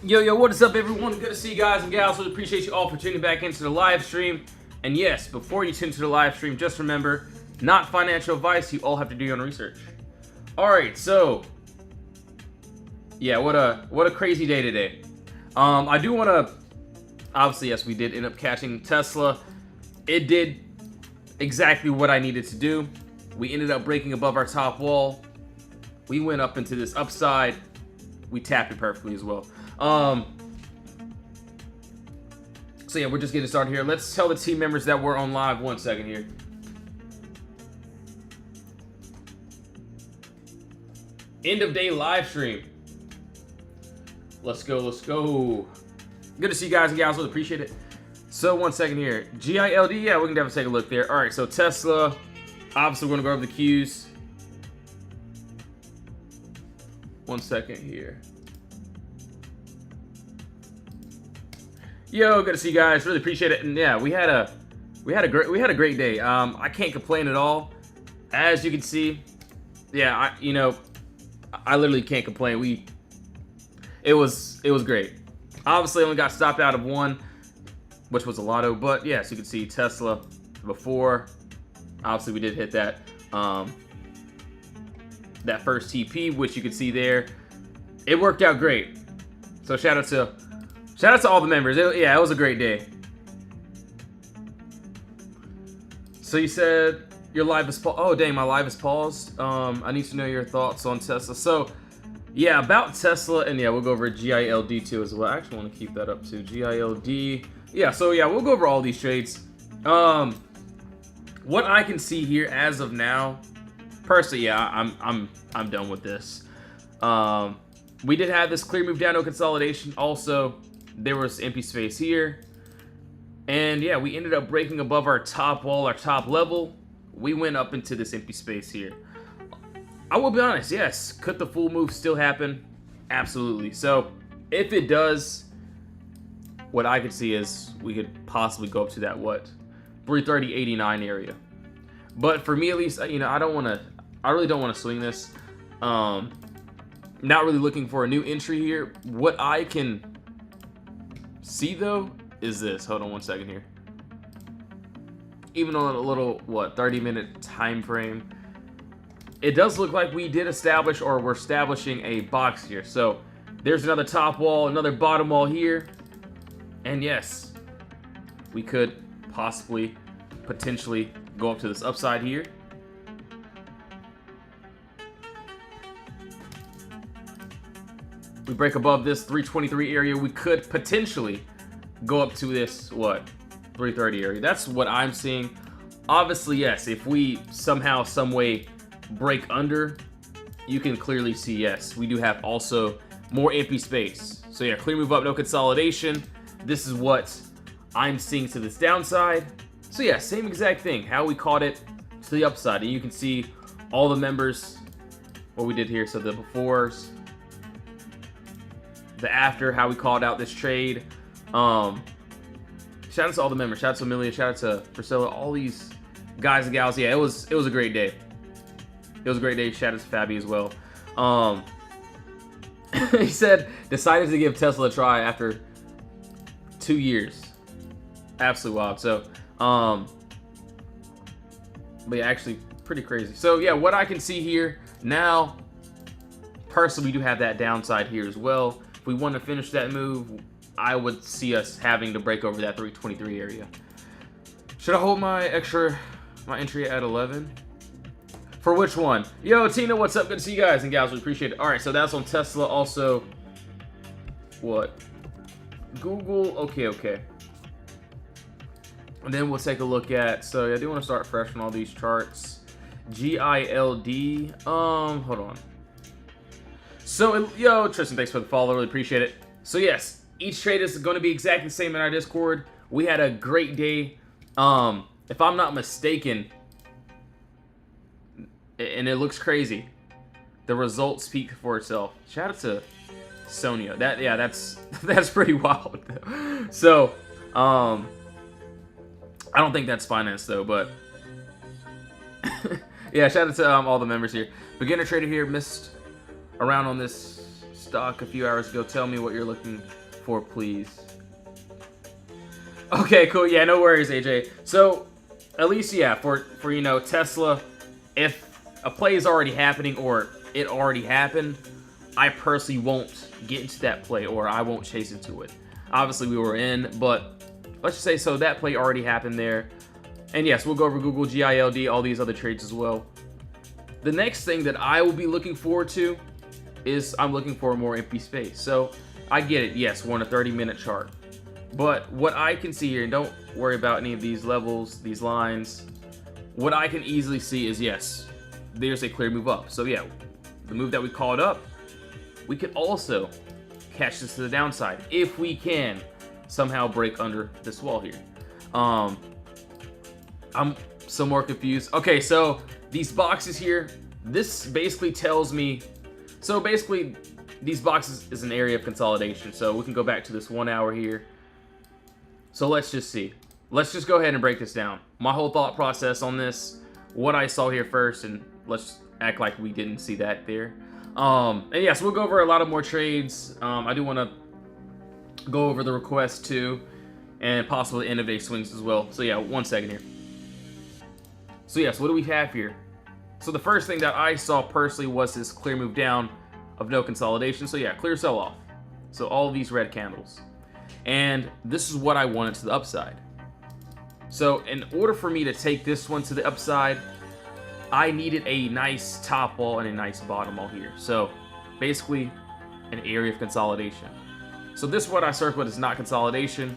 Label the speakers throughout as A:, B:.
A: Yo, what is up, everyone? Good to see you guys and gals. Really appreciate you all for tuning back into the live stream. And yes, before you tune to the live stream, just remember, not financial advice. You all have to do your own research. All right, so yeah, what a crazy day today. I do want to, obviously, yes, we did end up catching Tesla. It did exactly what I needed to do. We ended up breaking above our top wall. We went up into this upside. We tapped it perfectly as well. So yeah, we're just getting started here. Let's tell the team members that we're on live. 1 second here. End of day live stream. Let's go, let's go. Good to see you guys and gals. Really appreciate it. So 1 second here. GILD, yeah, we can definitely take a look there. All right, so Tesla. Obviously, we're gonna go over the Qs. 1 second here. Yo, good to see you guys. Really appreciate it. And yeah, we had a great day. I can't complain at all. As you can see, yeah, I literally can't complain. It was great. Obviously, only got stopped out of one, which was a lotto. But yeah, so you can see Tesla before. Obviously, we did hit that that first TP, which you can see there. It worked out great. So shout out to all the members. Yeah, it was a great day. So you said your live is paused. Oh, dang, my live is paused. I need to know your thoughts on Tesla. So, yeah, about Tesla, and yeah, we'll go over GILD too as well. I actually want to keep that up too. GILD. Yeah, so yeah, we'll go over all these trades. What I can see here as of now, personally, yeah, I'm done with this. We did have this clear move down, no consolidation. Also, there was empty space here. And yeah, we ended up breaking above our top wall, our top level. We went up into this empty space here. I will be honest, yes. Could the full move still happen? Absolutely. So if it does, what I could see is we could possibly go up to that, 330.89 area. But for me, at least, I really don't want to swing this. Not really looking for a new entry here. What I can see though is this. Hold on 1 second here. Even on a little 30-minute time frame, it does look like we did establish, or we're establishing, a box here. So there's another top wall, another bottom wall here, and yes, we could possibly, potentially go up to this upside here. We break above this 323 area, we could potentially go up to this 330 area. That's what I'm seeing. Obviously, yes, if we somehow, some way break under, you can clearly see, yes, we do have also more empty space. So yeah, clear move up, no consolidation. This is what I'm seeing to this downside. So yeah, same exact thing, how we caught it to the upside. And you can see all the members, what we did here. So the befores, the after, how we called out this trade. Shout out to all the members. Shout out to Amelia. Shout out to Priscilla. All these guys and gals. Yeah, it was a great day. It was a great day. Shout out to Fabi as well. He said decided to give Tesla a try after 2 years. Absolutely wild. So, but yeah, actually pretty crazy. So yeah, what I can see here now, personally, we do have that downside here as well. If we want to finish that move, I would see us having to break over that 323 area. Should I hold my entry at 11? For which one? Yo, Tina, what's up? Good to see you guys and gals. We appreciate it. All right, so that's on Tesla. Also, Google. Okay. And then we'll take a look at. So yeah, I do want to start fresh on all these charts. GILD. Hold on. So yo, Tristan, thanks for the follow. Really appreciate it. So yes, each trade is going to be exactly the same in our Discord. We had a great day. If I'm not mistaken, and it looks crazy, the results speak for itself. Shout out to Sonia. That's pretty wild. So, I don't think that's finance though, but yeah, shout out to all the members here. Beginner trader here missed around on this stock a few hours ago. Tell me what you're looking for, please. Okay, cool. Yeah, no worries, AJ. So, at least, yeah, for you know, Tesla, if a play is already happening or it already happened, I personally won't get into that play or I won't chase into it. Obviously, we were in, but let's just say so that play already happened there. And yes, we'll go over Google, GILD, all these other trades as well. The next thing that I will be looking forward to is I'm looking for more empty space. So I get it. Yes, we're on a 30-minute chart. But what I can see here, and don't worry about any of these levels, these lines, what I can easily see is, yes, there's a clear move up. So yeah, the move that we called up, we could also catch this to the downside if we can somehow break under this wall here. I'm some more confused. Okay, so these boxes here, this basically tells me, so basically these boxes is an area of consolidation. So we can go back to this 1 hour here. So let's just see. Let's just go ahead and break this down. My whole thought process on this, what I saw here first, and let's act like we didn't see that there. And yes, we'll go over a lot of more trades. I do want to go over the request too, and possibly end of day swings as well. So yeah, 1 second here. So yes, what do we have here? So the first thing that I saw personally was this clear move down of no consolidation. So yeah, clear sell off. So all of these red candles. And this is what I wanted to the upside. So in order for me to take this one to the upside, I needed a nice top wall and a nice bottom wall here. So basically an area of consolidation. So this what I circled is not consolidation.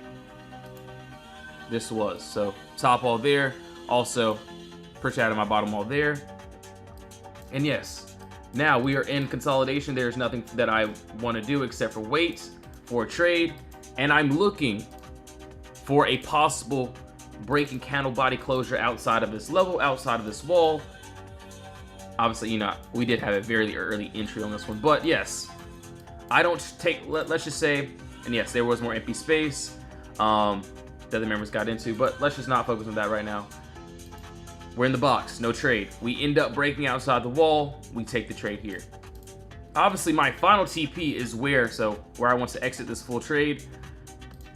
A: This was. So top wall there. Also push out of my bottom wall there. And yes, now we are in consolidation. There's nothing that I want to do except for wait for a trade. And I'm looking for a possible breaking candle body closure outside of this level, outside of this wall. Obviously, you know, we did have a very early entry on this one. But yes, I don't take, let's just say, and yes, there was more empty space that the members got into. But let's just not focus on that right now. We're in the box, no trade. We end up breaking outside the wall. We take the trade here. Obviously, my final TP is where I want to exit this full trade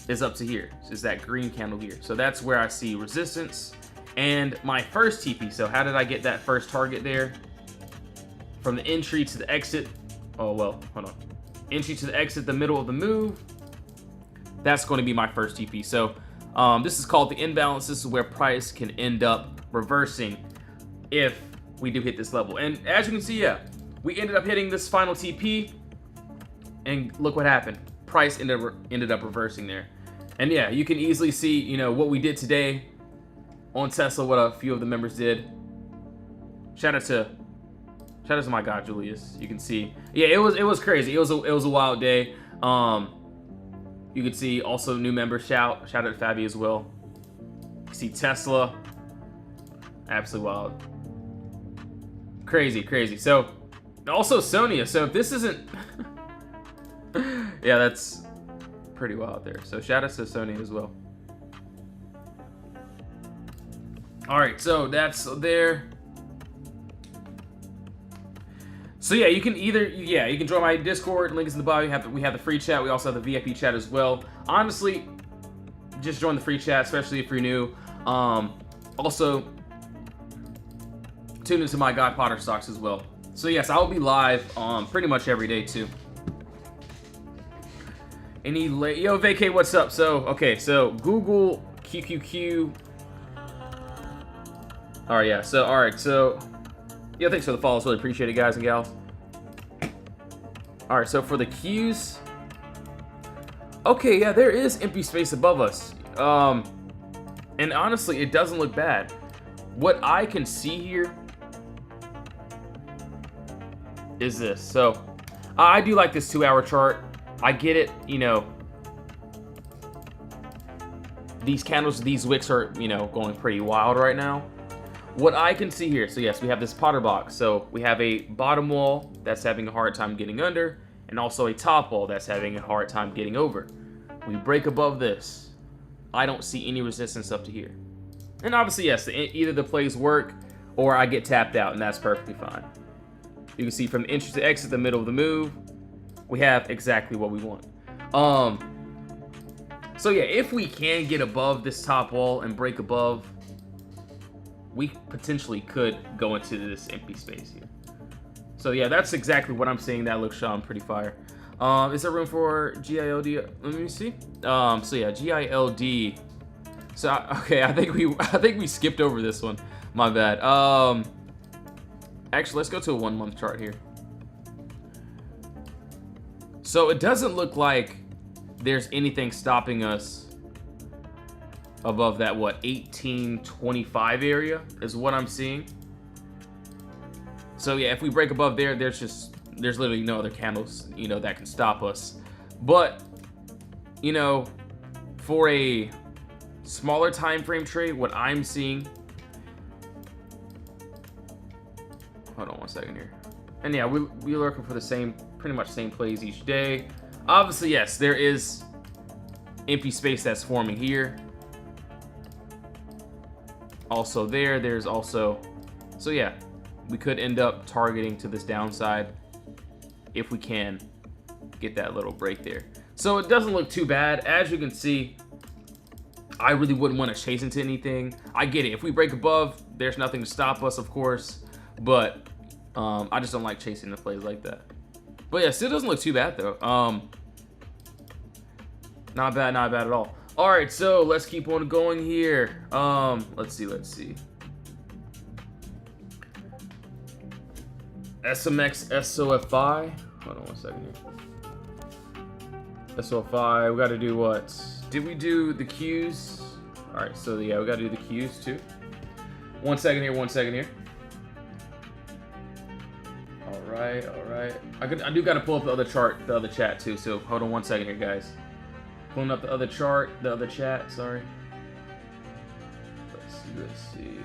A: is up to here. Is that green candle here. So that's where I see resistance. And my first TP, so how did I get that first target there? From the entry to the exit. Oh, well, hold on. Entry to the exit, the middle of the move. That's going to be my first TP. So this is called the imbalance. This is where price can end up reversing if we do hit this level. And as you can see, yeah, we ended up hitting this final TP, and look what happened. Price ended up reversing there. And yeah, you can easily see, you know, what we did today on Tesla, what a few of the members did. Shout out to my guy Julius. You can see, yeah, it was crazy. It was a wild day. You can see also new members. Shout out to Fabi as well. You see Tesla. Absolutely wild. Crazy. So, also Sonia. So if this isn't... yeah, that's pretty wild there. So shout out to Sonia as well. Alright, so that's there. So yeah, you can you can join my Discord. Link is in the bio. We have the free chat. We also have the VIP chat as well. Honestly, just join the free chat, especially if you're new. Also, tune into my guy Potter Stocks as well. So yes, I'll be live pretty much every day too. Yo Vacay, what's up? So okay, so Google QQQ. All right, yeah. So all right, so yeah, thanks for the follows. Really appreciate it, guys and gals. All right, so for the Qs, okay, yeah, there is empty space above us. And honestly, it doesn't look bad. What I can see here is this. So I do like this 2 hour chart. I get it, you know, these candles, these wicks are, you know, going pretty wild right now. What I can see here, so yes, we have this Potter box. So we have a bottom wall that's having a hard time getting under, and also a top wall that's having a hard time getting over. We break above this. I don't see any resistance up to here. And obviously, yes, either the plays work or I get tapped out, and that's perfectly fine. You can see from entry to exit, the middle of the move. we have exactly what we want. So yeah, if we can get above this top wall and break above, we potentially could go into this empty space here. So yeah, that's exactly what I'm saying. That looks pretty fire. Is there room for GILD? Let me see. So yeah, GILD. So okay, I think we skipped over this one. My bad. Actually, let's go to a 1 month chart here. So it doesn't look like there's anything stopping us above that 1825 area is what I'm seeing. So yeah, if we break above there, there's literally no other candles, that can stop us. But for a smaller time frame trade, what I'm seeing, hold on 1 second here. And yeah, we're looking for the pretty much same plays each day. Obviously, yes, there is empty space that's forming here. Also there's also, so yeah, we could end up targeting to this downside if we can get that little break there. So it doesn't look too bad. As you can see, I really wouldn't want to chase into anything. I get it. If we break above, there's nothing to stop us, of course. But I just don't like chasing the plays like that. But yeah, still doesn't look too bad though. Not bad at all. All right, so let's keep on going here. Let's see. SMX SOFI. Hold on 1 second here. SOFI. We got to do what? Did we do the Qs? All right, so yeah, we got to do the Qs too. 1 second here. All right. I do got to pull up the other chart, the other chat too. So hold on 1 second here, guys. Pulling up the other chart, the other chat. Sorry. Let's see.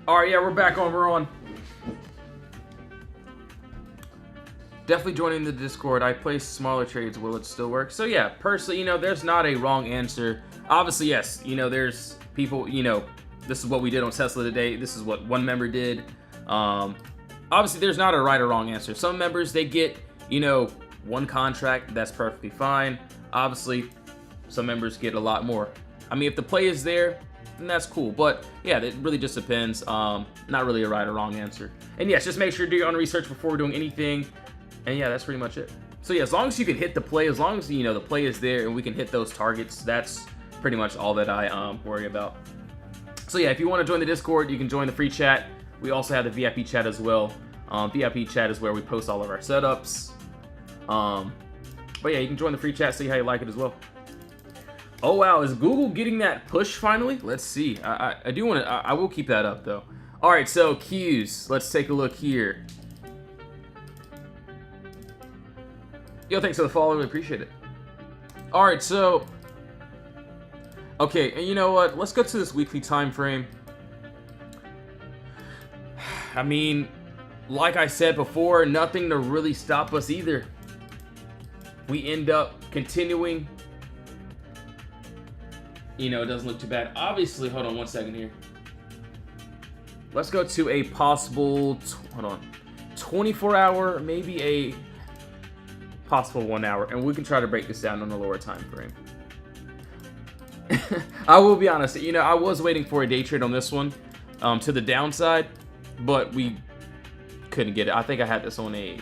A: All right, yeah, we're on. Definitely joining the Discord. I place smaller trades. Will it still work? So yeah, personally, there's not a wrong answer. Obviously, yes, there's people, this is what we did on Tesla today. This is what one member did. Obviously, there's not a right or wrong answer. Some members, they get, one contract. That's perfectly fine. Obviously, some members get a lot more. I mean, if the play is there, then that's cool. But yeah, it really just depends. Not really a right or wrong answer. And yes, just make sure to do your own research before doing anything. And yeah, that's pretty much it. So yeah, as long as you can hit the play, as long as the play is there and we can hit those targets, that's pretty much all that I worry about. So yeah, if you want to join the Discord, you can join the free chat. We also have the VIP chat as well. VIP chat is where we post all of our setups. But yeah, you can join the free chat, see how you like it as well. Oh wow, is Google getting that push finally? Let's see. I do want to. I will keep that up though. All right, so Qs. Let's take a look here. Yo, thanks for the follow. We appreciate it. All right, so okay, and you know what? Let's go to this weekly time frame. I mean, like I said before, nothing to really stop us either. We end up continuing. It doesn't look too bad. Obviously, hold on 1 second here. Let's go to a possible, 24-hour, maybe a possible 1 hour, and we can try to break this down on a lower time frame. I will be honest, I was waiting for a day trade on this one to the downside, but we couldn't get it. I think I had this on a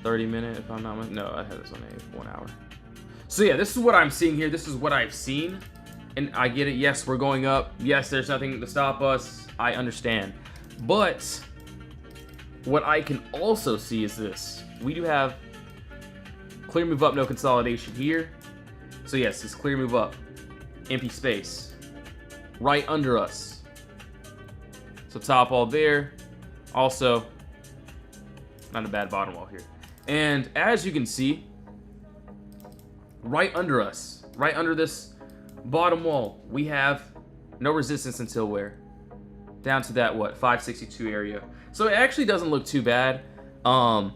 A: 30-minute, if I'm not mistaken. No, I had this on a 1 hour. So yeah, this is what I'm seeing here. This is what I've seen. And I get it. Yes, we're going up. Yes, there's nothing to stop us. I understand. But what I can also see is this. We do have clear move up, no consolidation here. So yes, it's clear move up. Empty space. Right under us. So top wall there. Also, not a bad bottom wall here. And as you can see, right under us, right under this bottom wall, we have no resistance until where? Down to that, 562 area. So it actually doesn't look too bad. Do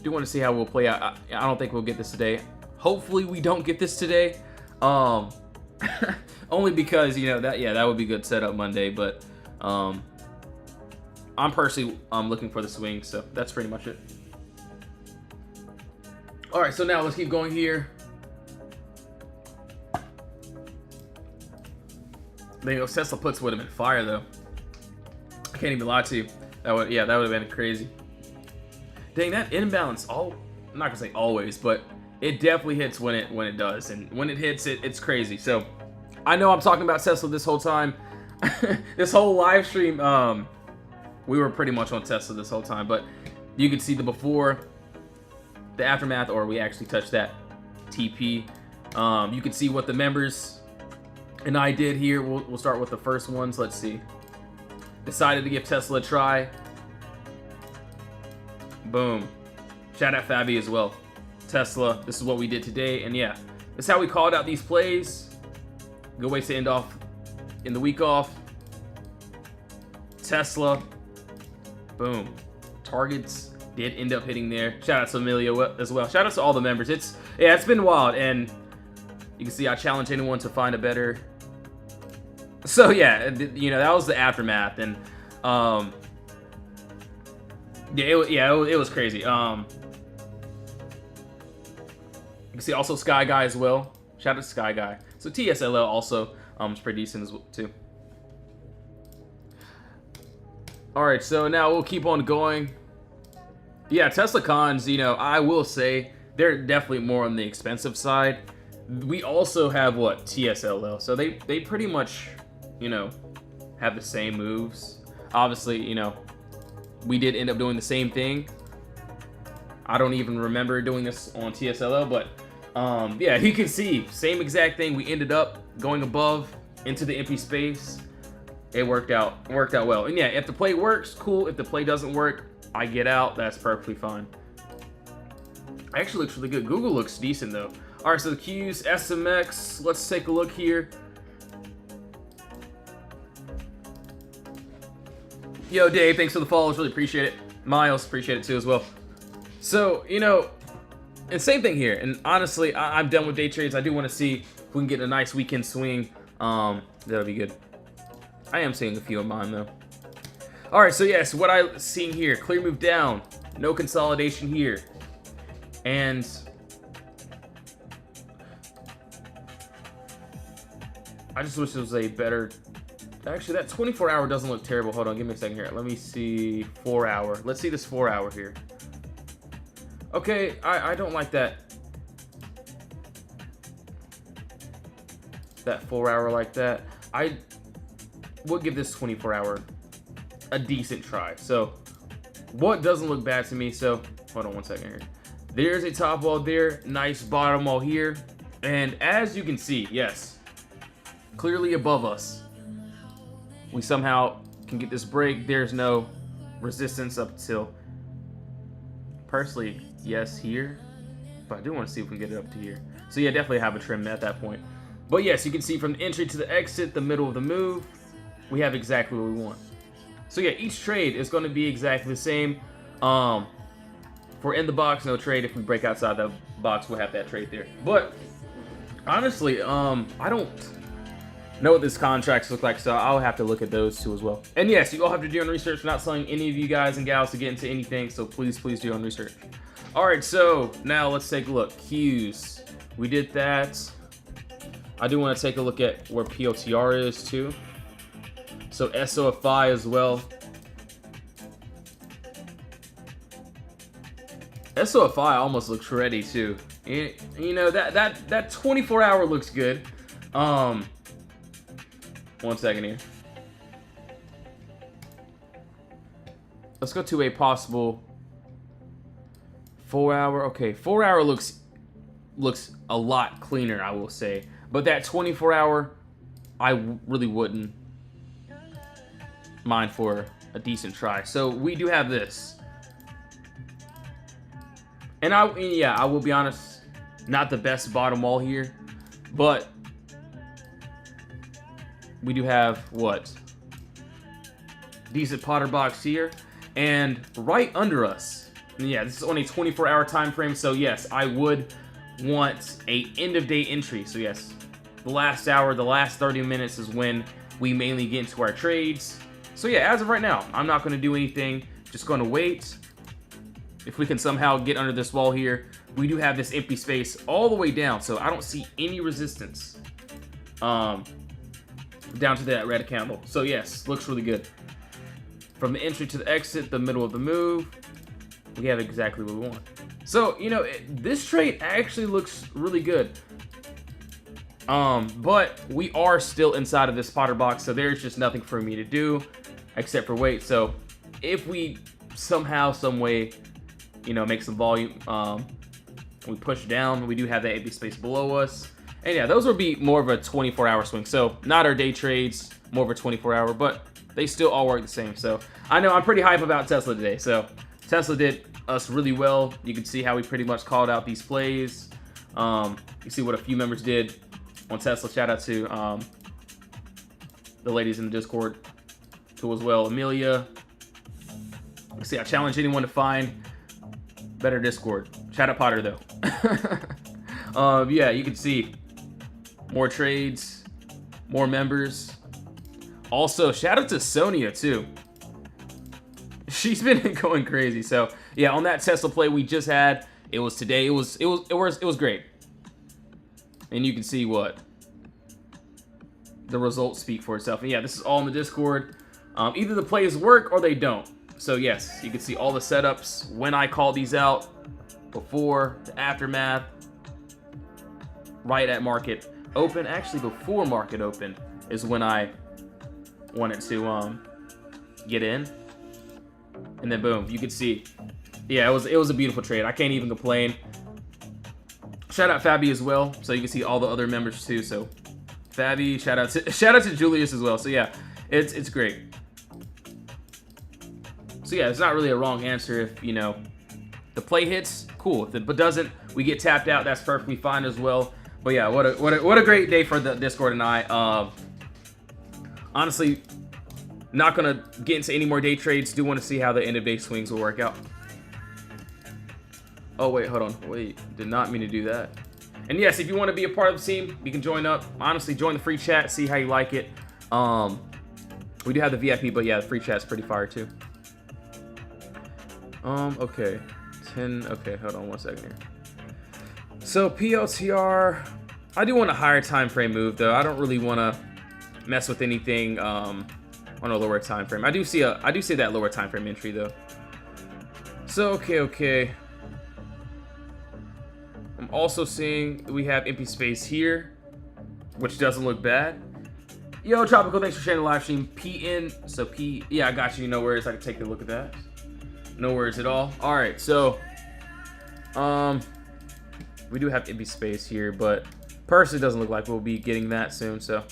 A: want to see how we'll play out. I don't think we'll get this today. Hopefully we don't get this today. Only because, you know, that would be good setup Monday, but I'm personally looking for the swing, so that's pretty much it. All right, so now let's keep going here. There you go. Tesla puts would have been fire though. I can't even lie to you. That would have been crazy. Dang, that imbalance. I'm not gonna say always, but it definitely hits when it does, and when it hits, it's crazy. So I know I'm talking about Tesla this whole time. This whole live stream, we were pretty much on Tesla this whole time, but you can see the before, the aftermath, or we actually touched that TP. You can see what the members and I did here. We'll start with the first ones. Let's see. Decided to give Tesla a try. Boom. Shout out Fabi as well. Tesla, this is what we did today, and yeah, this is how we called out these plays. Good way to end off in the week off. Tesla. Boom. Targets did end up hitting there. Shout out to Emilio as well. Shout out to all the members. It's been wild, and you can see I challenge anyone to find a better. So yeah, you know, that was the aftermath, and it was crazy. You can see also Sky Guy as well. Shout out to Sky Guy. So TSLL also is pretty decent as well too. All right, so now we'll keep on going. Yeah, Tesla cons, you know, I will say they're definitely more on the expensive side. We also have what, TSLL, so they pretty much, you know, have the same moves. Obviously, you know, we did end up doing the same thing. I don't even remember doing this on TSLL, but yeah, you can see same exact thing. We ended up going above into the empty space. It worked out well. And yeah, if the play works, cool. If the play doesn't work, I get out. That's perfectly fine. Actually looks really good. Google looks decent though. All right, so the Qs, SMX. Let's take a look here. Yo, Dave, thanks for the follows. Really appreciate it. Miles, appreciate it too as well. So, you know, and same thing here. And honestly, I'm done with day trades. I do want to see if we can get a nice weekend swing. That'll be good. I am seeing a few of mine though. All right, so yes, what I'm seeing here, clear move down, no consolidation here, and I just wish it was a better. Actually, that 24-hour doesn't look terrible. Hold on, give me a second here. Let me see 4-hour. Let's see this 4-hour here. Okay, I don't like that. That 4-hour like that. I would give this 24-hour a decent try. So, what doesn't look bad to me? So, hold on one second here. There's a top wall there. Nice bottom wall here. And as you can see, yes, clearly above us. We somehow can get this break. There's no resistance up till, personally, yes, here. But I do want to see if we can get it up to here. So yeah, definitely have a trim at that point. But yes, you can see from the entry to the exit, the middle of the move, we have exactly what we want. So yeah, each trade is going to be exactly the same. For in the box, no trade. If we break outside the box, we'll have that trade there. But honestly, I don't know what this contracts look like, so I'll have to look at those too as well. And yes, you all have to do your own research. We're not selling any of you guys and gals to get into anything, so please do your own research. All right, so now let's take a look. Qs, we did that. I do want to take a look at where POTR is too. So SOFI as well. SOFI almost looks ready too. You know, that 24-hour looks good. One second here. Let's go to a possible 4-hour. Okay, 4-hour looks a lot cleaner, I will say. But that 24-hour, I really wouldn't mind for a decent try. So we do have this. And I will be honest, not the best bottom wall here, but we do have what? Decent Potter box here, and right under us. And yeah, this is on a 24-hour time frame, so yes, I would want a end of day entry. So yes, the last hour, the last 30 minutes is when we mainly get into our trades. So yeah, as of right now, I'm not going to do anything. Just going to wait. If we can somehow get under this wall here, we do have this empty space all the way down, so I don't see any resistance down to that red candle. So yes, looks really good. From the entry to the exit, the middle of the move, we have exactly what we want. So, you know, this trade actually looks really good. But we are still inside of this spotter box, so there's just nothing for me to do except for wait. So if we somehow, some way, you know, make some volume, we push down, we do have that empty space below us. And yeah, those would be more of a 24-hour swing. So not our day trades, more of a 24-hour, but they still all work the same. So I know I'm pretty hype about Tesla today. So Tesla did us really well. You can see how we pretty much called out these plays. You see what a few members did on Tesla. Shout out to the ladies in the Discord too as well. Amelia. You see, I challenge anyone to find better Discord. Shout out Potter though. Yeah, you can see more trades, more members. Also, shout out to Sonia too. She's been going crazy. So yeah, on that Tesla play we just had, it was today. It was great. And you can see what the results speak for itself. And yeah, this is all in the Discord. Either the plays work or they don't. So yes, you can see all the setups when I call these out, before, the aftermath, right at market open. Actually, before market open is when I wanted to get in, and then boom, you can see, yeah, it was a beautiful trade. I can't even complain. Shout out Fabi as well, so you can see all the other members too. So Fabi, shout out to Julius as well. So yeah, it's great. So yeah, it's not really a wrong answer. If you know the play hits, cool. If it doesn't, we get tapped out. That's perfectly fine as well. But yeah, what a great day for the Discord and I. Honestly, not gonna get into any more day trades. Do want to see how the end of day swings will work out. Oh wait, hold on. Wait, did not mean to do that. And yes, if you want to be a part of the team, you can join up. Honestly, join the free chat. See how you like it. We do have the VIP, but yeah, the free chat's pretty fire too. Okay. 10. Okay, hold on one second here. So PLTR, I do want a higher time frame move though. I don't really want to mess with anything on a lower time frame. I do see that lower time frame entry though. So okay. I'm also seeing we have empty space here, which doesn't look bad. Yo, Tropical, thanks for sharing the live stream. PN, so P, yeah, I got you. No worries. I can take a look at that. No worries at all. All right, so we do have empty space here, but personally doesn't look like we'll be getting that soon. So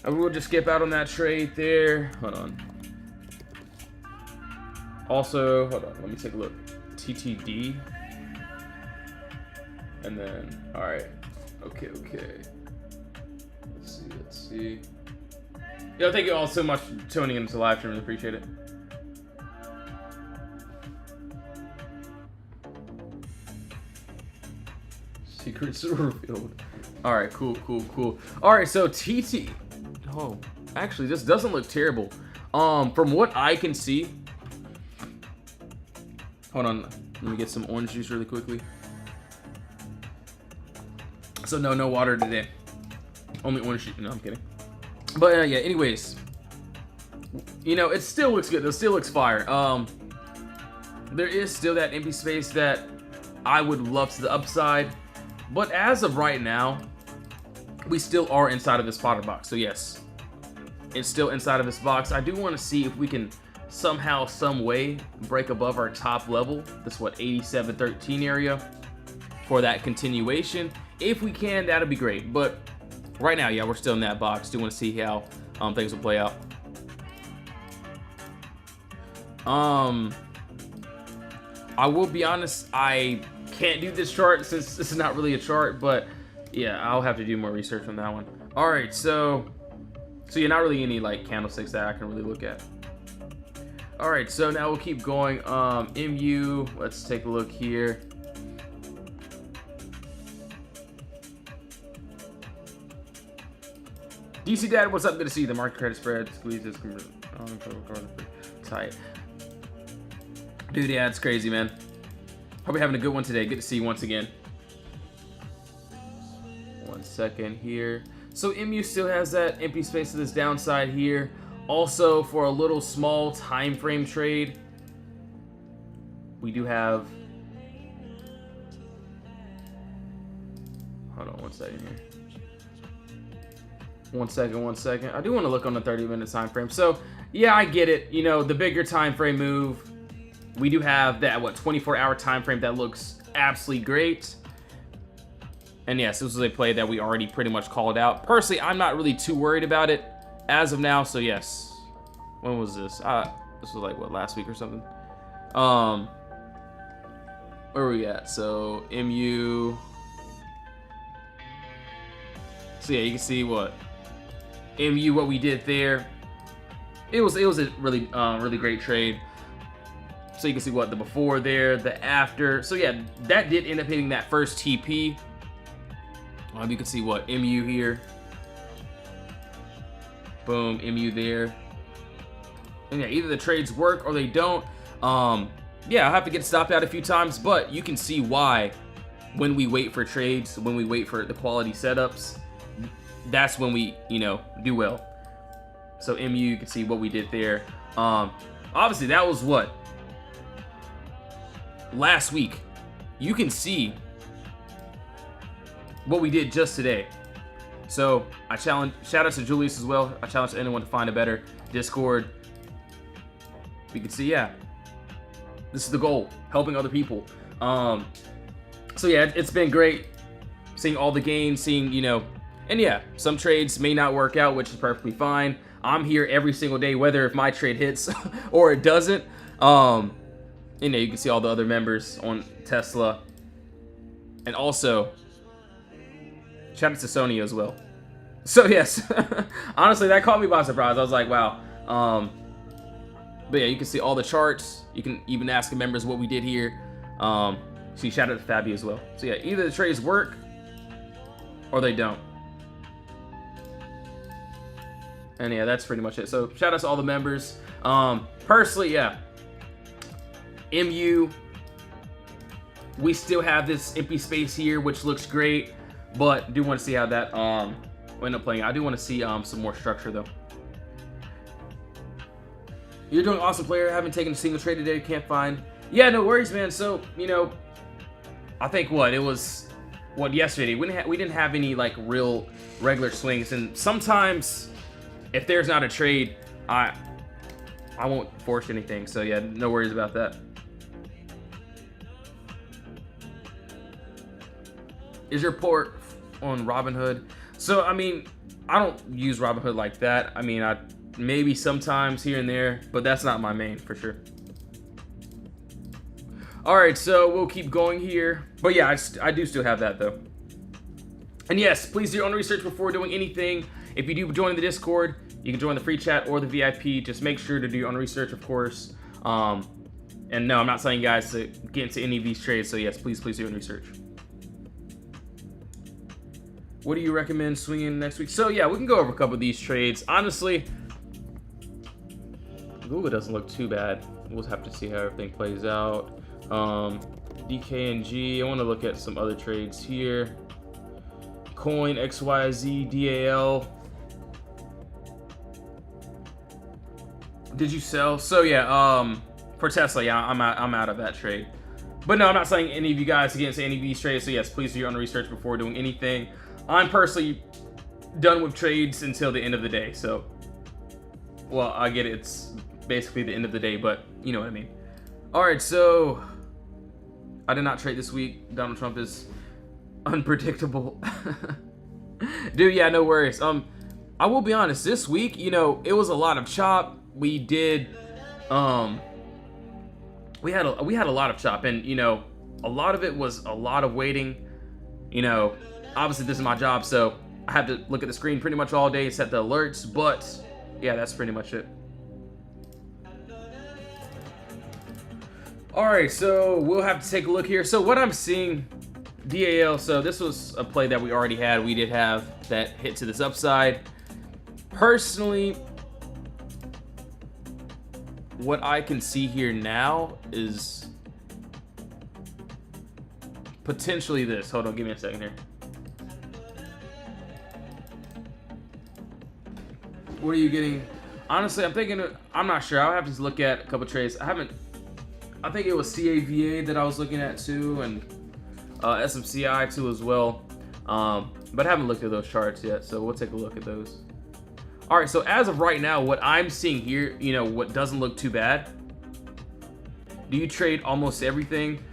A: we'll just skip out on that trade there. Hold on. Also, hold on. Let me take a look. TTD. And then, all right. Okay. Let's see. Yo, thank you all so much for tuning into the live stream. Really appreciate it. Secrets revealed. All right, cool. All right, so TT. Oh, actually, this doesn't look terrible. From what I can see. Hold on, let me get some orange juice really quickly. So no water today. Only orange juice. No, I'm kidding. But yeah, anyways, you know, it still looks good. It still looks fire. There is still that empty space that I would love to the upside, but as of right now, we still are inside of this spotter box. So yes, it's still inside of this box. I do want to see if we can somehow, some way break above our top level. This what 87.13 area for that continuation. If we can, that'll be great. But right now, yeah, we're still in that box. Do want to see how things will play out. I will be honest, I can't do this chart since this is not really a chart, but yeah, I'll have to do more research on that one. All right, so you're not really any like candlesticks that I can really look at. All right, so now we'll keep going. MU, let's take a look here. DC Dad, what's up? Good to see you. The market credit spread squeezes tight. Dude, yeah, it's crazy, man. Hope you're having a good one today. Good to see you once again. 1 second here. So MU still has that empty space to this downside here. Also, for a little small time frame trade, we do have. Hold on 1 second here. 1 second, 1 second. I do want to look on the 30-minute time frame. So yeah, I get it. You know, the bigger time frame move. We do have that 24-hour time frame that looks absolutely great. And yes, this was a play that we already pretty much called out. Personally, I'm not really too worried about it as of now. So yes, when was this? This was like what, last week or something. Where are we at? So MU. So yeah, you can see what MU, what we did there. It was a really really great trade. So you can see what the before there, the after. So yeah, that did end up hitting that first TP. You can see what MU here. Boom, MU there. And yeah, either the trades work or they don't. Yeah, I'll have to get stopped out a few times, but you can see why when we wait for trades, when we wait for the quality setups, that's when we, you know, do well. So MU, you can see what we did there. Obviously that was what? Last week. You can see what we did just today. So I challenge, shout out to Julius as well. I challenge anyone to find a better Discord. We can see, yeah, this is the goal, helping other people. So yeah, it's been great seeing all the gains, seeing, you know, and yeah, some trades may not work out, which is perfectly fine. I'm here every single day, whether if my trade hits or it doesn't. You know, you can see all the other members on Tesla. And also, shout out to Sony as well. So yes, honestly, that caught me by surprise. I was like, wow. But yeah, you can see all the charts. You can even ask the members what we did here. See, shout out to Fabi as well. So yeah, either the trades work or they don't. And yeah, that's pretty much it. So shout out to all the members. Personally, yeah, MU, we still have this empty space here, which looks great, but do want to see how that will end up playing. I do want to see some more structure though. You're doing awesome, player. I haven't taken a single trade today. Can't find. Yeah, no worries, man. So, you know, I think what it was, what, yesterday we didn't have any like real regular swings, and sometimes if there's not a trade, I won't force anything. So yeah, no worries about that. Is your port on Robinhood? So I mean, I don't use Robinhood like that. I mean, I maybe sometimes here and there, but that's not my main for sure. All right, so we'll keep going here. But yeah, I do still have that though. And yes, please do your own research before doing anything. If you do join the Discord, you can join the free chat or the VIP. Just make sure to do your own research, of course. And no, I'm not telling you guys to get into any of these trades. So yes, please do your own research. What do you recommend swinging next week? So yeah, we can go over a couple of these trades. Honestly, Google doesn't look too bad. We'll have to see how everything plays out. DKNG, I want to look at some other trades here. Coin, XYZ, DAL. Did you sell? So yeah, for Tesla, yeah, I'm out of that trade. But no, I'm not saying any of you guys to get into any of these trades. So yes, please do your own research before doing anything. I'm personally done with trades until the end of the day. So, well, I get it. It's basically the end of the day, but you know what I mean. All right, so I did not trade this week. Donald Trump is unpredictable. Dude, yeah, no worries. I will be honest, this week, you know, it was a lot of chop. We did, we had a lot of chop, and you know, a lot of it was a lot of waiting. You know, obviously this is my job, so I have to look at the screen pretty much all day, set the alerts, but yeah, that's pretty much it. All right, so we'll have to take a look here. So what I'm seeing, DAL, so this was a play that we already had. We did have that hit to this upside. Personally, what I can see here now is potentially this. Hold on, give me a second here. What are you getting? Honestly, I'm not sure. I'll have to look at a couple trades. I think it was CAVA that I was looking at too, and SMCI too as well. But I haven't looked at those charts yet, so we'll take a look at those. All right, so as of right now, what I'm seeing here, you know, what doesn't look too bad. Do you trade almost everything?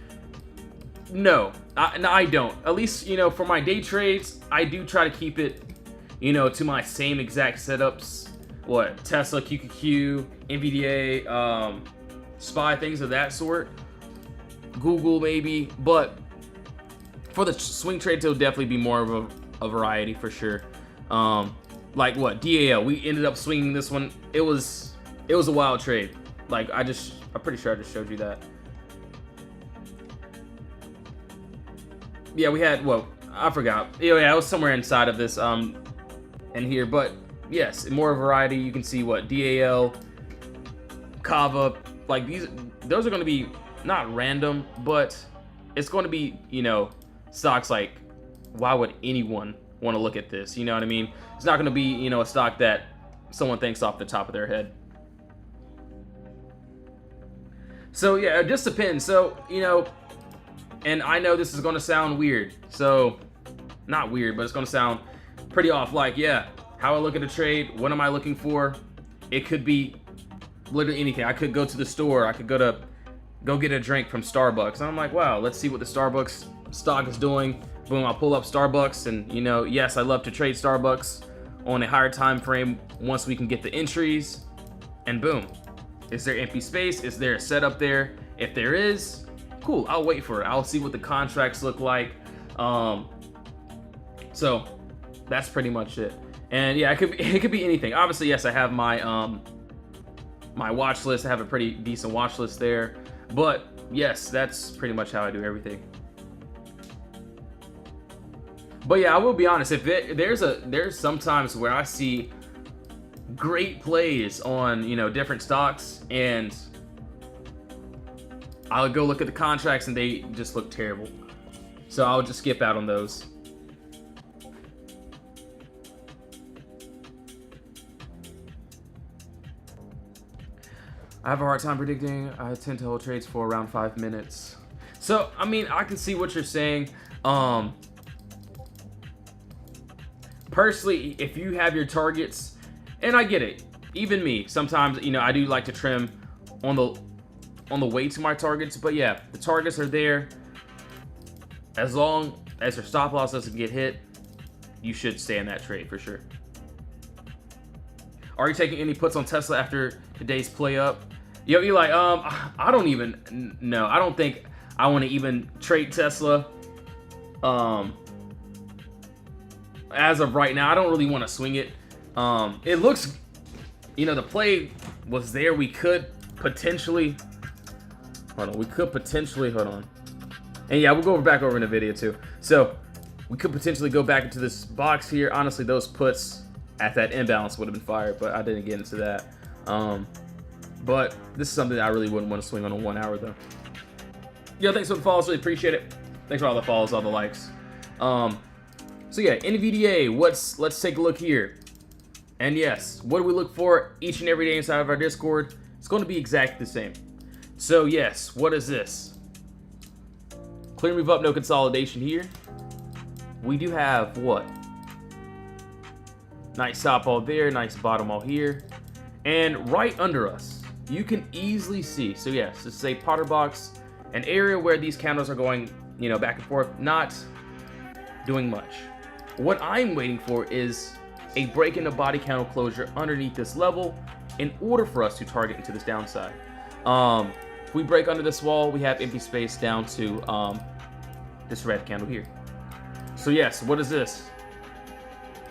A: No, I don't. At least, you know, for my day trades, I do try to keep it, you know, to my same exact setups. What, Tesla, QQQ, NVDA, SPY, things of that sort. Google maybe, but for the swing trades, it'll definitely be more of a variety for sure. Like what, DAL, we ended up swinging this one. It was a wild trade. Like I'm pretty sure I just showed you that. Yeah, we had, well, I forgot. Yeah, it was somewhere inside of this in here, but yes, more variety. You can see what, DAL, Kava, like those are going to be not random, but it's going to be, you know, stocks like, why would anyone want to look at this? You know what I mean? It's not going to be, you know, a stock that someone thinks off the top of their head. So yeah, it just depends. So, you know, and I know this is going to sound weird. So, not weird, but it's going to sound pretty off. Like, yeah, how I look at a trade, what am I looking for? It could be literally anything. I could go to the store. I could go get a drink from Starbucks. And I'm like, wow, let's see what the Starbucks stock is doing. Boom, I'll pull up Starbucks, and you know, yes, I love to trade Starbucks on a higher time frame once we can get the entries, and boom. Is there empty space? Is there a setup there? If there is, cool, I'll wait for it. I'll see what the contracts look like. So that's pretty much it. And yeah, it could be anything. Obviously, yes, I have my my watch list. I have a pretty decent watch list there. But yes, that's pretty much how I do everything. But yeah, I will be honest. If there's sometimes where I see great plays on, you know, different stocks, and I'll go look at the contracts and they just look terrible. So I'll just skip out on those. I have a hard time predicting. I tend to hold trades for around 5 minutes. So, I mean, I can see what you're saying. Personally, if you have your targets, and I get it, even me, sometimes, you know, I do like to trim on the way to my targets, but yeah, the targets are there. As long as your stop loss doesn't get hit, you should stay in that trade for sure. Are you taking any puts on Tesla after today's play up? Yo, you're like, I don't even know. I don't think I want to even trade Tesla. As of right now, I don't really want to swing it. It looks, you know, the play was there. We could potentially, hold on. And yeah, we'll go back over in the video too. So we could potentially go back into this box here. Honestly, those puts at that imbalance would have been fired, but I didn't get into that. But this is something that I really wouldn't want to swing on a 1 hour though. Yo, thanks for the follows, really appreciate it. Thanks for all the follows, all the likes. So yeah, NVDA, let's take a look here. And yes, what do we look for each and every day inside of our Discord? It's going to be exactly the same. So yes, what is this? Clear move up, no consolidation here. We do have what? Nice top all there, nice bottom all here. And right under us, you can easily see, so yes, this is a Potter box, an area where these candles are going, you know, back and forth, not doing much. What I'm waiting for is a break in the body candle closure underneath this level in order for us to target into this downside. If we break under this wall, we have empty space down to this red candle here. So yes, what is this?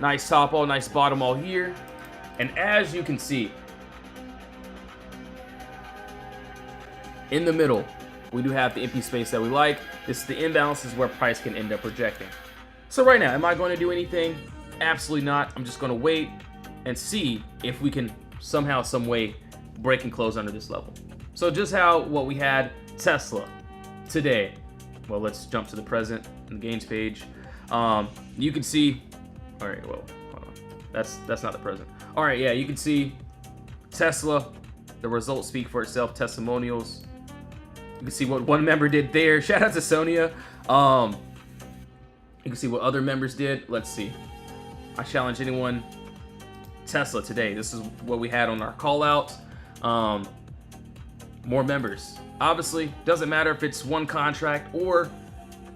A: Nice top all, nice bottom all here. And as you can see, in the middle, we do have the empty space that we like. This is the imbalance, is where price can end up rejecting. So right now, am I going to do anything? Absolutely not. I'm just going to wait and see if we can somehow, some way, break and close under this level. So just how what we had Tesla today. Well, let's jump to the present in the gains page. You can see. All right, well, hold on. That's not the present. All right, yeah, you can see Tesla. The results speak for itself. Testimonials. You can see what one member did there. Shout out to Sonia. You can see what other members did. Let's see. I challenge anyone. Tesla today. This is what we had on our call out. More members. Obviously, doesn't matter if it's one contract or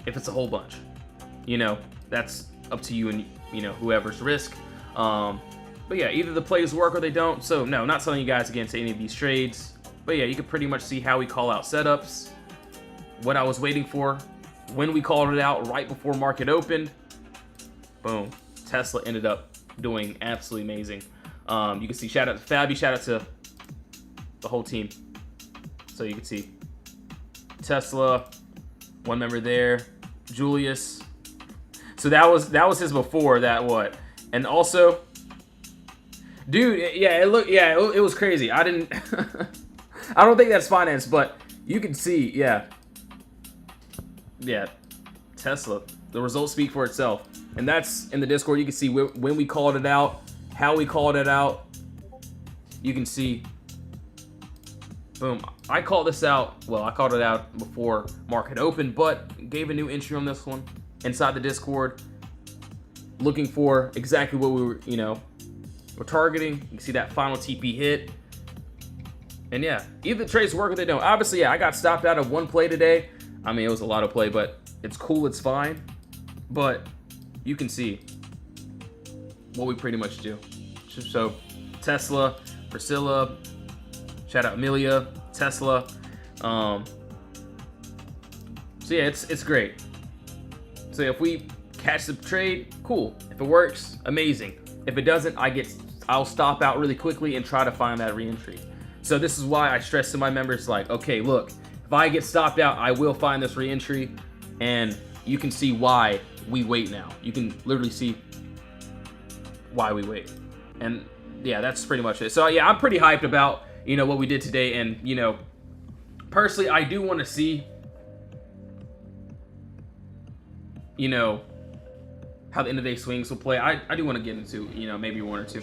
A: if it's a whole bunch. You know, that's up to you and, you know, whoever's risk. But yeah, either the plays work or they don't. So no, not selling you guys against any of these trades. But yeah, you can pretty much see how we call out setups, what I was waiting for, when we called it out right before market opened. Boom. Tesla ended up doing absolutely amazing. You can see shout out to Fabi, shout out to the whole team. So you can see Tesla, one member there, Julius. So that was his before that what, and also, dude, yeah, it was crazy. I didn't, I don't think that's finance, but you can see, yeah, Tesla. The results speak for itself, and that's in the Discord. You can see when we called it out, how we called it out. You can see, boom. I called this out. Well, I called it out before market opened, but gave a new entry on this one inside the Discord, looking for exactly what we were, we're targeting. You can see that final TP hit. And yeah, either the trades work or they don't. Obviously, yeah, I got stopped out of one play today. I mean, it was a lot of play, but it's cool, it's fine. But you can see what we pretty much do. So Tesla, Priscilla, shout out Amelia, Tesla. So yeah, it's great. So if we catch the trade, cool. If it works, amazing. If it doesn't, I'll stop out really quickly and try to find that re-entry. So this is why I stress to my members, like, okay, look, if I get stopped out, I will find this re-entry, and you can see why we wait now. You can literally see why we wait. And yeah, that's pretty much it. So yeah, I'm pretty hyped about, what we did today. And, personally, I do want to see, how the end of day swings will play. I do want to get into, maybe one or two.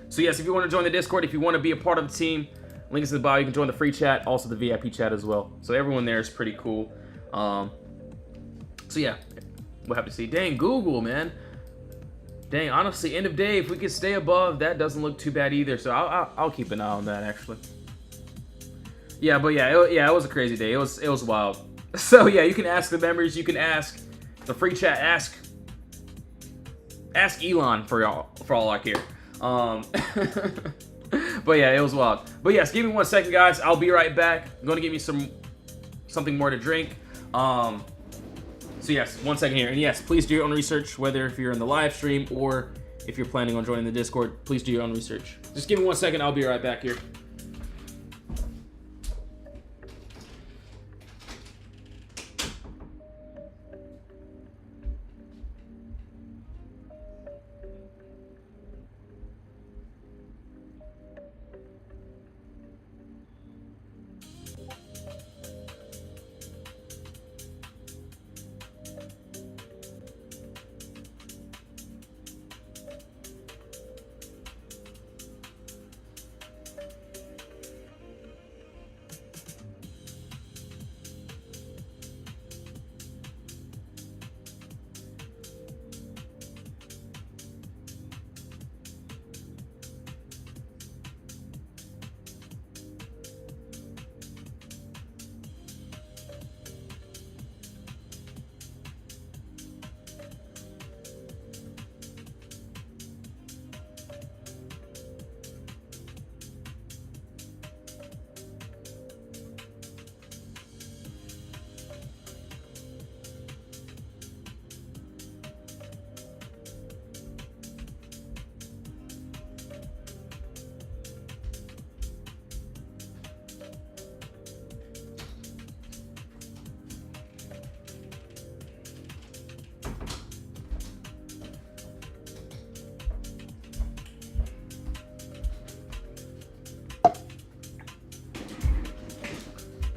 A: So yes, if you want to join the Discord, if you want to be a part of the team, link is in the bio. You can join the free chat, also the VIP chat as well. So everyone there is pretty cool. So yeah, we'll have to see. Dang, Google, man. Dang, honestly, end of day, if we could stay above, that doesn't look too bad either. So I'll keep an eye on that, actually. Yeah, but yeah, it was a crazy day. It was wild. So yeah, you can ask the members. You can ask the free chat. Ask Elon for all I care. But yeah, it was wild. But yes, give me 1 second, guys. I'll be right back. I'm gonna give you something more to drink. So yes, 1 second here. And yes, please do your own research, whether if you're in the live stream or if you're planning on joining the Discord, please do your own research. Just give me 1 second. I'll be right back here.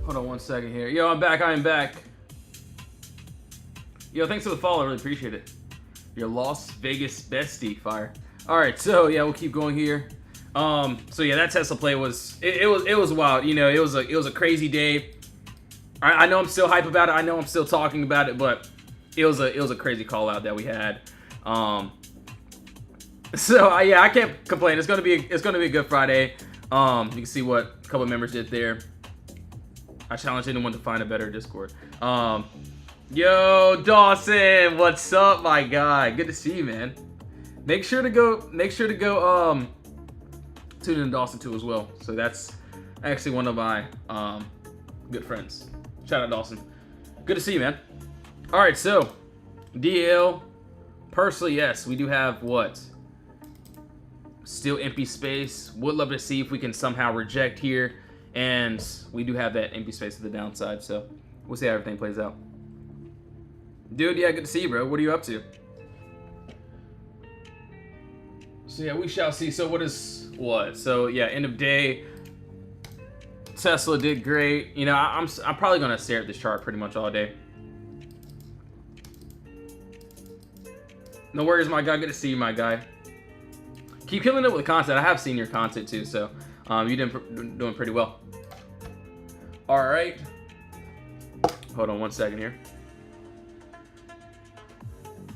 A: Hold on one second here. Yo, I'm back. I am back. Yo, thanks for the follow. I really appreciate it. Your Las Vegas bestie, fire. All right, so yeah, we'll keep going here. So yeah, that Tesla play was it was wild. You know, it was a crazy day. I know I'm still hype about it. I know I'm still talking about it, but it was a crazy call out that we had. So yeah, I can't complain. It's gonna be a good Friday. You can see what a couple members did there. I challenge anyone to find a better Discord. Yo, Dawson, what's up, my guy? Good to see you, man. Make sure to go tune in to Dawson too as well. So that's actually one of my good friends. Shout out Dawson. Good to see you, man. All right, so DL. Personally, yes, we do have what? Still empty space. Would love to see if we can somehow reject here. And we do have that empty space to the downside, so we'll see how everything plays out. Dude, yeah, good to see you, bro. What are you up to? So yeah, we shall see. So what? So yeah, end of day. Tesla did great. You know, I'm probably gonna stare at this chart pretty much all day. No worries, my guy. Good to see you, my guy. Keep killing it with the content. I have seen your content too, so you've been doing pretty well. All right. Hold on one second here.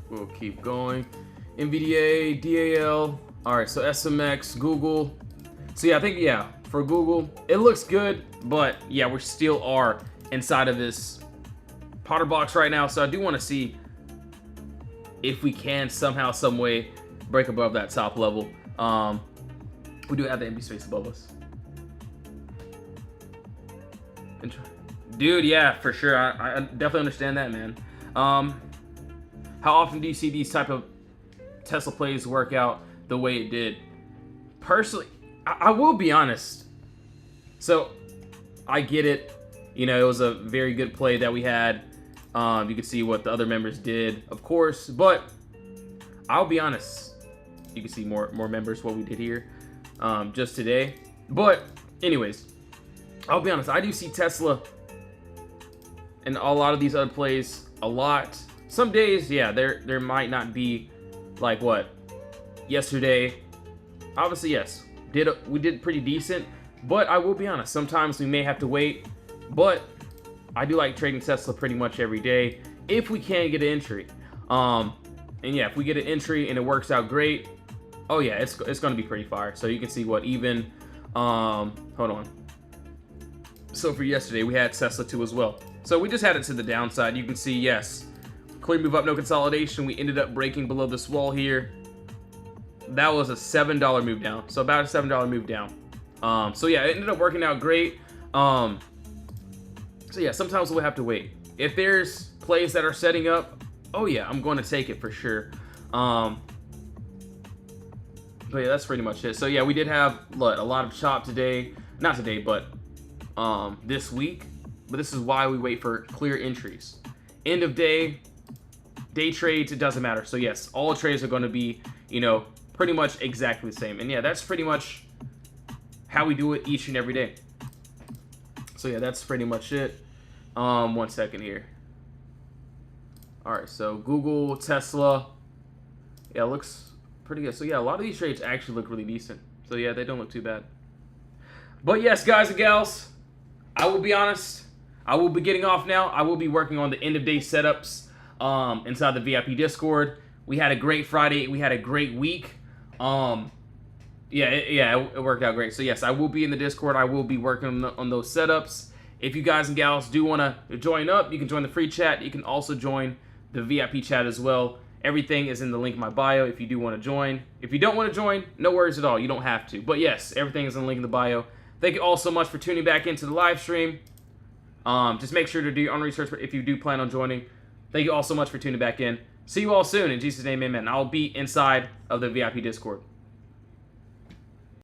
A: We'll keep going. NVDA, DAL. All right, so SMX, Google. So yeah, I think, yeah, for Google, it looks good, but yeah, we still are inside of this Potter box right now. So I do want to see if we can somehow, some way break above that top level. We do have the empty space above us. Dude, yeah, for sure. I definitely understand that, man. How often do you see these type of Tesla plays work out the way it did? Personally, I will be honest. So, I get it. You know, it was a very good play that we had. You can see what the other members did, of course. But, I'll be honest. You can see more members what we did here just today. But, anyways, I'll be honest. I do see Tesla and a lot of these other plays a lot. Some days, yeah, there might not be like what yesterday. Obviously, yes, we did pretty decent, but I will be honest. Sometimes we may have to wait, but I do like trading Tesla pretty much every day if we can get an entry. And yeah, if we get an entry and it works out great, oh yeah, it's gonna be pretty fire. So you can see what even hold on. So for yesterday, we had Tesla 2 as well. So we just had it to the downside. You can see, yes, clear move up, no consolidation. We ended up breaking below this wall here. That was a $7 move down. So about a $7 move down. So yeah, it ended up working out great. So yeah, sometimes we'll have to wait. If there's plays that are setting up, oh yeah, I'm going to take it for sure. But yeah, that's pretty much it. So yeah, we did have a lot of chop today. Not today, but this week. But this is why we wait for clear entries. End of day trades, it doesn't matter. So yes, all trades are going to be, you know, pretty much exactly the same. And yeah, that's pretty much how we do it each and every day. So yeah, that's pretty much it. 1 second here. All right, so Google, Tesla. Yeah, it looks pretty good. So yeah, a lot of these trades actually look really decent. So yeah, they don't look too bad. But yes, guys and gals, I will be honest. I will be getting off now. I will be working on the end of day setups inside the VIP Discord. We had a great Friday. We had a great week. It worked out great. So yes, I will be in the Discord. I will be working on those setups. If you guys and gals do want to join up, you can join the free chat. You can also join the VIP chat as well. Everything is in the link in my bio if you do want to join. If you don't want to join, no worries at all. You don't have to. But yes, everything is in the link in the bio. Thank you all so much for tuning back into the live stream. Just make sure to do your own research if you do plan on joining. Thank you all so much for tuning back in. See you all soon. In Jesus' name, amen. I'll be inside of the VIP Discord.